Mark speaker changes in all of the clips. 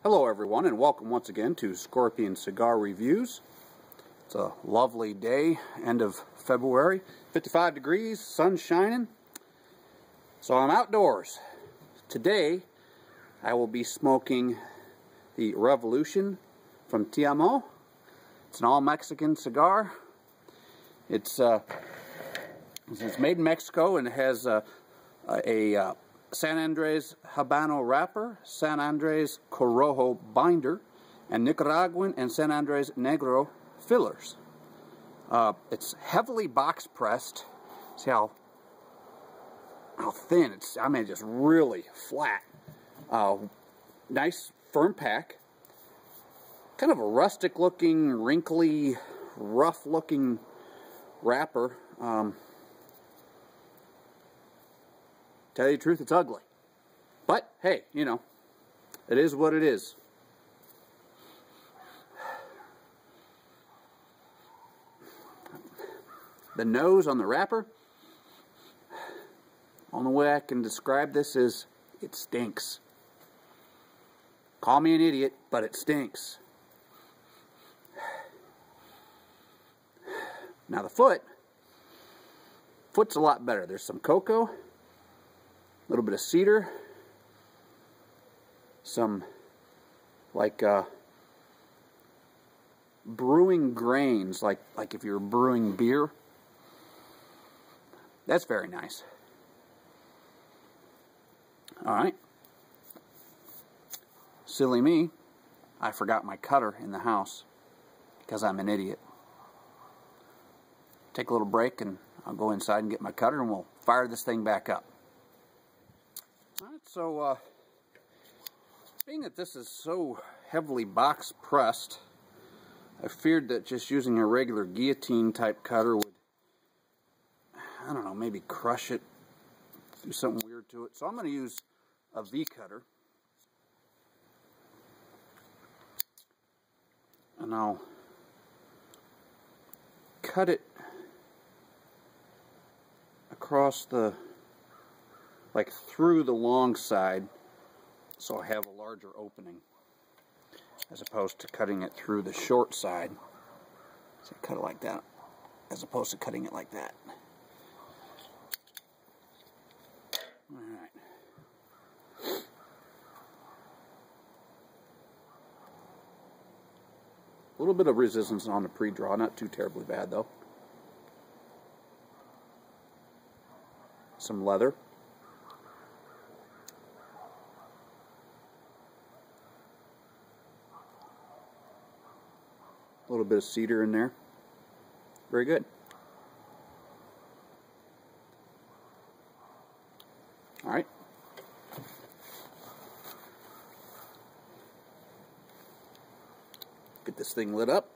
Speaker 1: Hello everyone, and welcome once again to Scorpion Cigar Reviews. It's a lovely day, end of February, 55 degrees, sun shining. So I'm outdoors. Today I will be smoking the Revolution from Te-Amo. It's an all-Mexican cigar. It's made in Mexico and it has a San Andres Habano wrapper, San Andres Corojo binder, and Nicaraguan and San Andres Negro fillers. It's heavily box pressed. See how thin it's, I mean, just really flat. Nice firm pack. Kind of a rustic looking, wrinkly, rough looking wrapper. Tell you the truth, it's ugly. But, hey, you know, it is what it is. The nose on the wrapper, only way I can describe this is, it stinks. Call me an idiot, but it stinks. Now the foot's a lot better. There's some cocoa, a little bit of cedar, some like brewing grains, like if you're brewing beer. That's very nice. Alright. Silly me, I forgot my cutter in the house because I'm an idiot. Take a little break and I'll go inside and get my cutter and we'll fire this thing back up. Alright, so being that this is so heavily box pressed, I feared that just using a regular guillotine type cutter would, I don't know, maybe crush it, do something weird to it. So I'm going to use a V cutter. And I'll cut it across the, like through the long side, so I have a larger opening, as opposed to cutting it through the short side. So I cut it like that, as opposed to cutting it like that. Alright. A little bit of resistance on the pre-draw, not too terribly bad though. Some leather. A little bit of cedar in there. Very good. Alright. Get this thing lit up.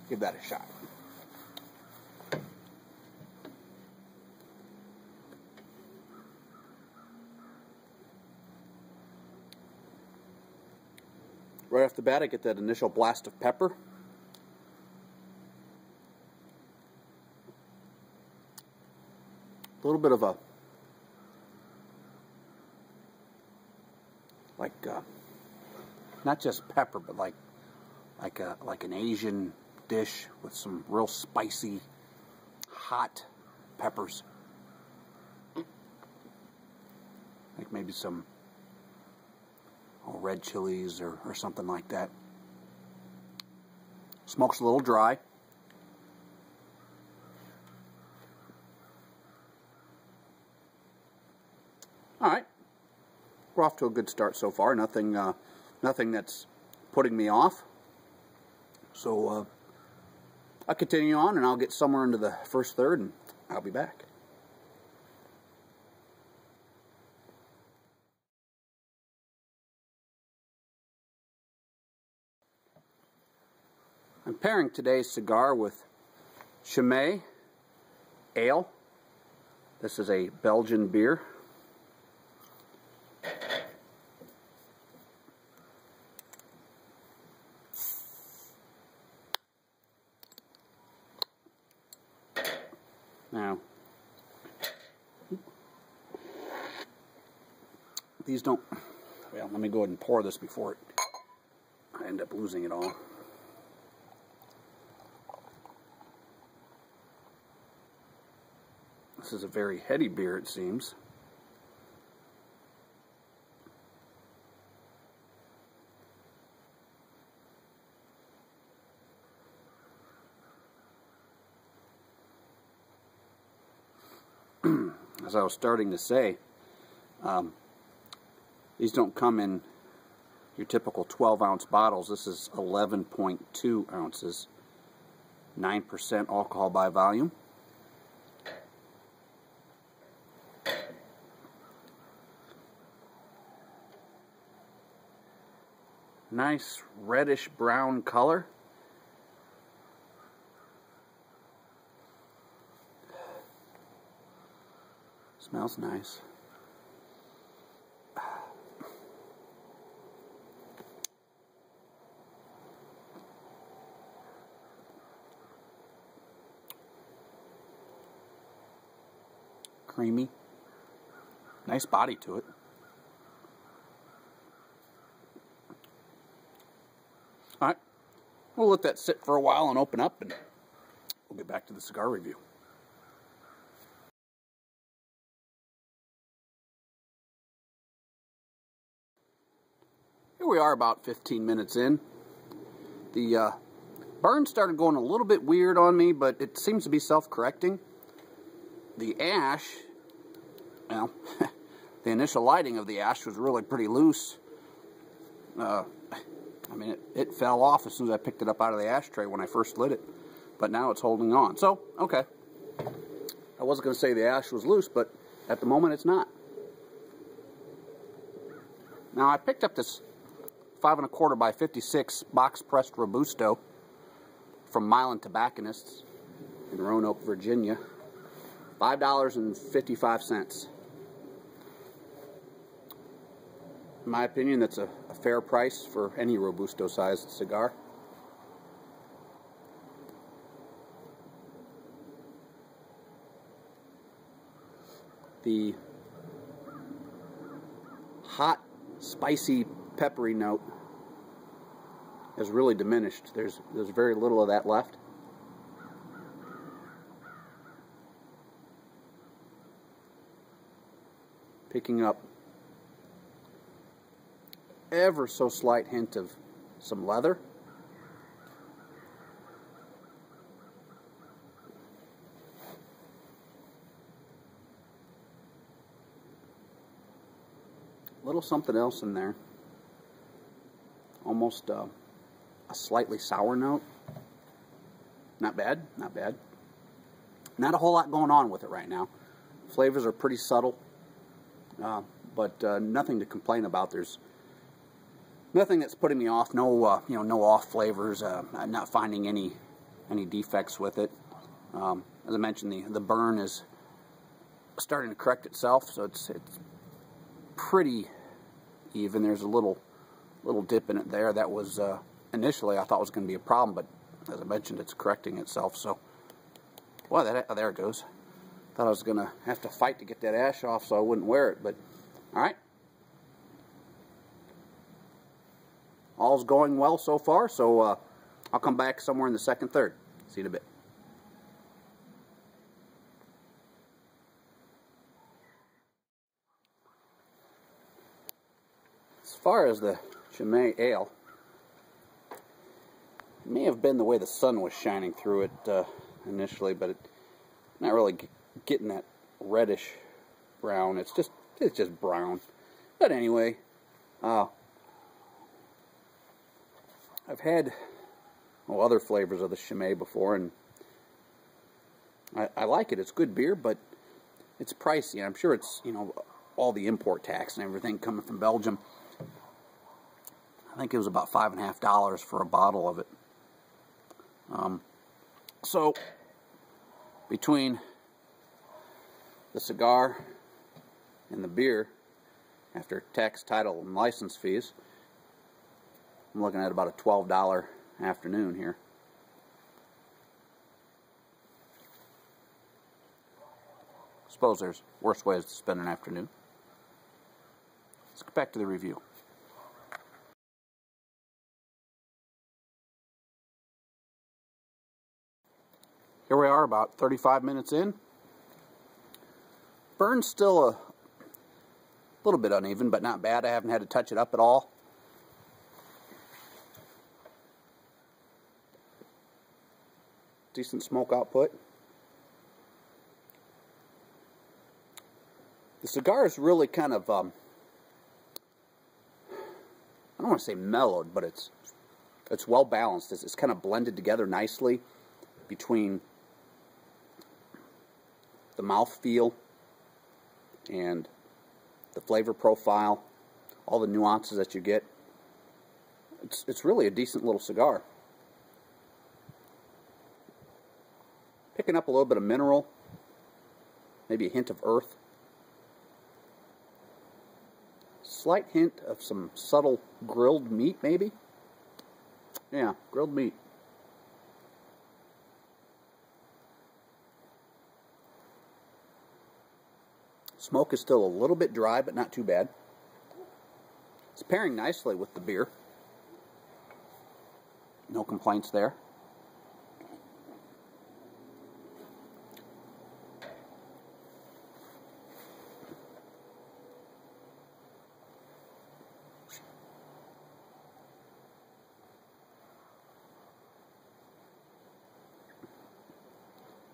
Speaker 1: Give that a shot. Right off the bat, I get that initial blast of pepper. A little bit of a, like, not just pepper, but like an Asian dish with some real spicy, hot peppers. Like maybe some red chilies or something like that. Smoke's a little dry. Alright. We're off to a good start so far. Nothing that's putting me off. So I'll continue on and I'll get somewhere into the first third and I'll be back. I'm pairing today's cigar with Chimay ale. This is a Belgian beer. Now, these don't, well, let me go ahead and pour this before I end up losing it all. This is a very heady beer, it seems. As I was starting to say, these don't come in your typical 12-ounce bottles. This is 11.2 ounces, 9% alcohol by volume. Nice reddish brown color. Smells nice. Creamy. Nice body to it. Alright, we'll let that sit for a while and open up, and we'll get back to the cigar review. Here we are about 15 minutes in. The burn started going a little bit weird on me, but it seems to be self-correcting. The ash, well, the initial lighting of the ash was really pretty loose. I mean, it fell off as soon as I picked it up out of the ashtray when I first lit it. But now it's holding on. So, okay. I wasn't going to say the ash was loose, but at the moment it's not. Now, I picked up this 5 1/4 by 56 box-pressed Robusto from Milan Tobacconists in Roanoke, Virginia. $5.55. In my opinion, that's a fair price for any Robusto-sized cigar. The hot, spicy, peppery note has really diminished. There's very little of that left. Picking up ever so slight hint of some leather. Little something else in there. Almost a slightly sour note. Not bad, not bad. Not a whole lot going on with it right now. Flavors are pretty subtle, but nothing to complain about. There's nothing that's putting me off. No, no off flavors. I'm not finding any defects with it. As I mentioned, the burn is starting to correct itself, so it's pretty even. There's a little dip in it there. That was initially I thought was going to be a problem, but as I mentioned, it's correcting itself. So, well, there it goes. Thought I was going to have to fight to get that ash off so I wouldn't wear it, but all right. All's going well so far, so I'll come back somewhere in the second third. See you in a bit. As far as the Chimay ale, it may have been the way the sun was shining through it initially, but it's not really getting that reddish brown. It's just brown. But anyway, I've had other flavors of the Chimay before, and I like it. It's good beer, but it's pricey. I'm sure it's, all the import tax and everything coming from Belgium. I think it was about $5.50 for a bottle of it. So, between the cigar and the beer, after tax, title, and license fees, I'm looking at about a $12 afternoon here. suppose there's worse ways to spend an afternoon. Let's get back to the review. Here we are about 35 minutes in. Burn's still a little bit uneven, but not bad. I haven't had to touch it up at all. Decent smoke output. The cigar is really kind of, I don't want to say mellowed, but it's well balanced. It's kind of blended together nicely between the mouthfeel and the flavor profile, all the nuances that you get. It's really a decent little cigar. Picking up a little bit of mineral, maybe a hint of earth. Slight hint of some subtle grilled meat, maybe? Yeah, grilled meat. Smoke is still a little bit dry, but not too bad. It's pairing nicely with the beer. No complaints there.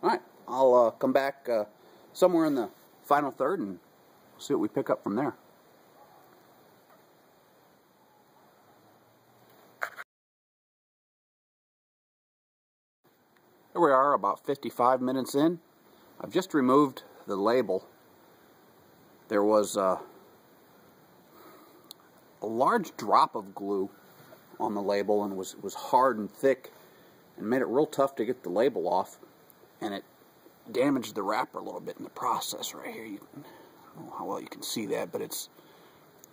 Speaker 1: Alright, I'll come back somewhere in the final third and see what we pick up from there. Here we are about 55 minutes in. I've just removed the label. There was a large drop of glue on the label, and it was hard and thick and made it real tough to get the label off, and it damaged the wrapper a little bit in the process right here. I don't know how well you can see that, but it's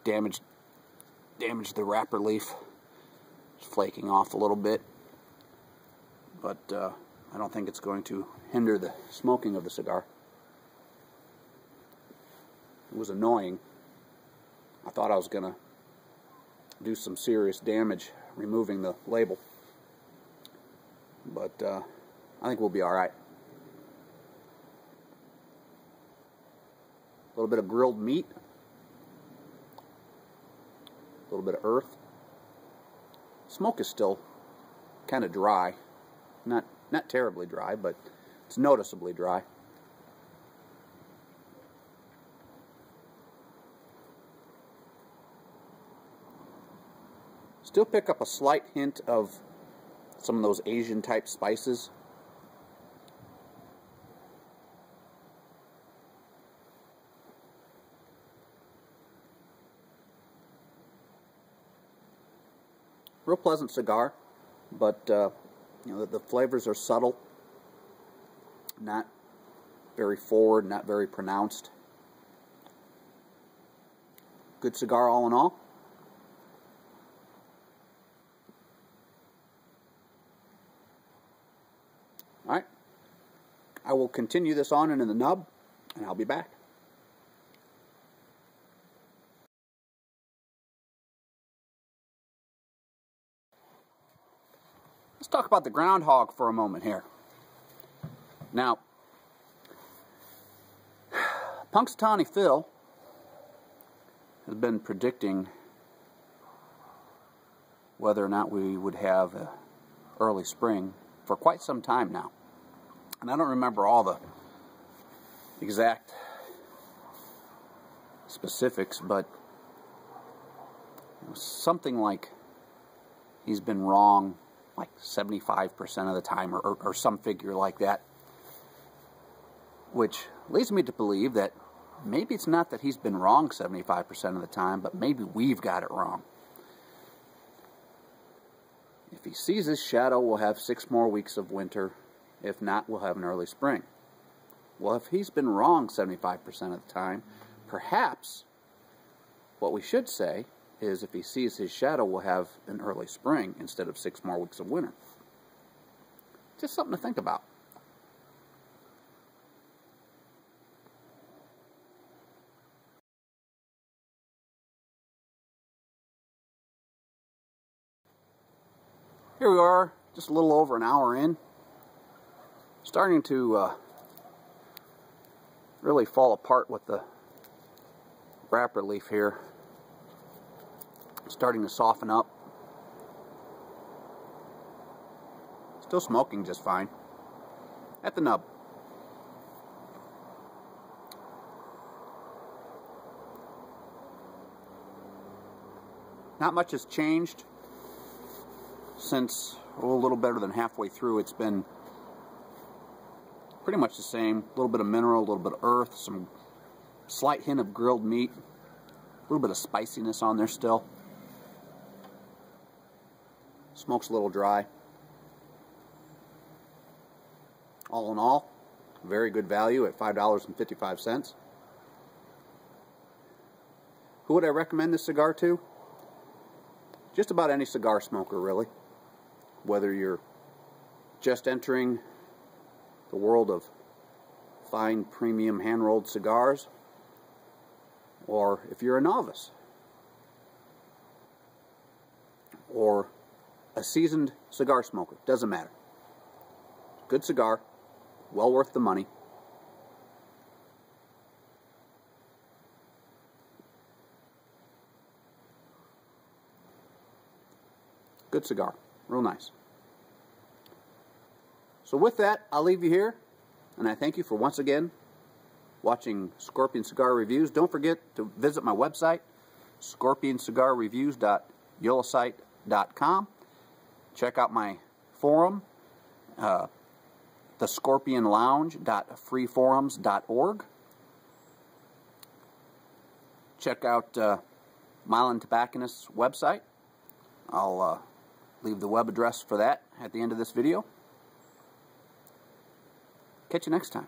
Speaker 1: damaged the wrapper leaf. It's flaking off a little bit, but I don't think it's going to hinder the smoking of the cigar. It was annoying. I thought I was going to do some serious damage removing the label, but I think we'll be alright. A little bit of grilled meat, a little bit of earth. Smoke is still kind of dry, not terribly dry, but it's noticeably dry. Still pick up a slight hint of some of those Asian type spices. Real pleasant cigar, but you know, the flavors are subtle, not very forward, not very pronounced. Good cigar all in all. Alright, I will continue this on into the nub, and I'll be back. Let's talk about the groundhog for a moment here. Now, Punxsutawney Phil has been predicting whether or not we would have an early spring for quite some time now. And I don't remember all the exact specifics, but it was something like he's been wrong like 75% of the time, or some figure like that, which leads me to believe that maybe it's not that he's been wrong 75% of the time, but maybe we've got it wrong. If he sees his shadow, we'll have 6 more weeks of winter. If not, we'll have an early spring. Well, if he's been wrong 75% of the time, perhaps what we should say is if he sees his shadow, we'll have an early spring instead of 6 more weeks of winter. Just something to think about. here we are, just a little over an hour in. Starting to really fall apart with the wrapper leaf here. Starting to soften up. Still smoking just fine. At the nub. Not much has changed since a little better than halfway through. It's been pretty much the same. A little bit of mineral, a little bit of earth, some slight hint of grilled meat, a little bit of spiciness on there still. Smoke's a little dry. All in all, very good value at $5.55. Who would I recommend this cigar to? Just about any cigar smoker, really. Whether you're just entering the world of fine premium hand-rolled cigars, or if you're a novice, or a seasoned cigar smoker, doesn't matter. Good cigar, well worth the money. Good cigar, real nice. So with that, I'll leave you here, and I thank you for once again watching Scorpion Cigar Reviews. Don't forget to visit my website, scorpioncigarreviews.yolasite.com. Check out my forum, thescorpionlounge.freeforums.org. Check out Milan Tobacconist's website. I'll leave the web address for that at the end of this video. Catch you next time.